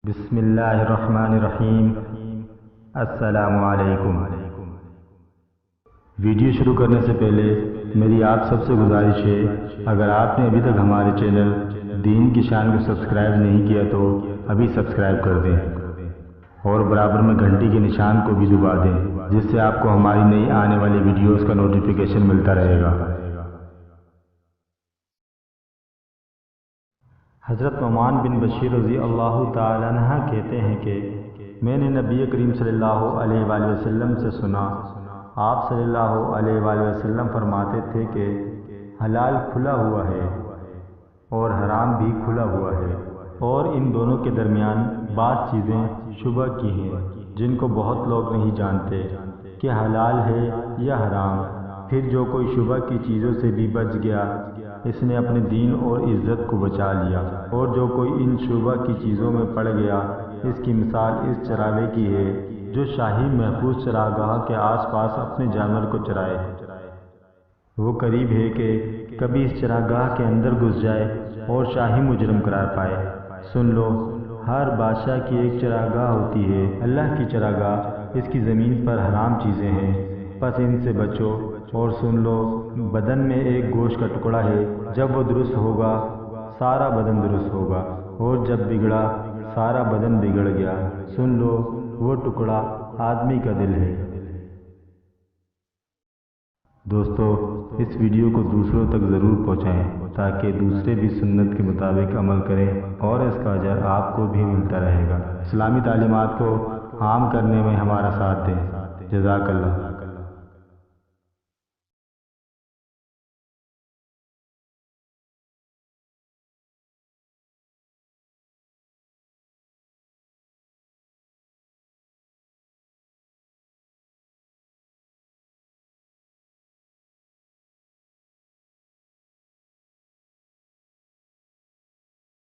بسم اللہ الرحمن الرحیم۔ السلام علیکم۔ ویڈیو شروع کرنے سے پہلے میری آپ سب سے گزارش ہے، اگر آپ نے ابھی تک ہمارے چینل دین کی شان کو سبسکرائب نہیں کیا تو ابھی سبسکرائب کر دیں اور برابر میں گھنٹی کے نشان کو بھی دبا دیں، جس سے آپ کو ہماری نئی آنے والی ویڈیوز کا نوٹیفیکیشن ملتا رہے گا۔ حضرت نعمان بن بشیر رضی اللہ تعالیٰ عنہ کہتے ہیں کہ میں نے نبی کریم صلی اللہ علیہ وآلہ وسلم سے سنا، آپ صلی اللہ علیہ وآلہ وسلم فرماتے تھے کہ حلال کھلا ہوا ہے اور حرام بھی کھلا ہوا ہے، اور ان دونوں کے درمیان بعض چیزیں شبہ کی ہیں جن کو بہت لوگ نہیں جانتے کہ حلال ہے یا حرام۔ پھر جو کوئی شبہ کی چیزوں سے بھی بچ گیا، اس نے اپنے دین اور عزت کو بچا لیا، اور جو کوئی ان شبہ کی چیزوں میں پڑ گیا، اس کی مثال اس چراوے کی ہے جو شاہی محفوظ چراگاہ کے آس پاس اپنے جانور کو چرائے۔ وہ قریب ہے کہ کبھی اس چراگاہ کے اندر گھس جائے اور شاہی مجرم قرار پائے۔ سن لو، ہر بادشاہ کی ایک چراگاہ ہوتی ہے، اللہ کی چراگاہ اس کی زمین پر حرام چیزیں ہیں، پس ان سے بچو۔ اور سن لو، بدن میں ایک گوشت کا ٹکڑا ہے، جب وہ درست ہوگا سارا بدن درست ہوگا، اور جب بگڑا سارا بدن بگڑ گیا۔ سن لو، وہ ٹکڑا آدمی کا دل ہے۔ دوستو، اس ویڈیو کو دوسروں تک ضرور پہنچائیں تاکہ دوسرے بھی سنت کے مطابق عمل کریں اور اس کا اجر آپ کو بھی ملتا رہے گا۔ اسلامی تعلیمات کو عام کرنے میں ہمارا ساتھ دیں۔ جزاک اللہ۔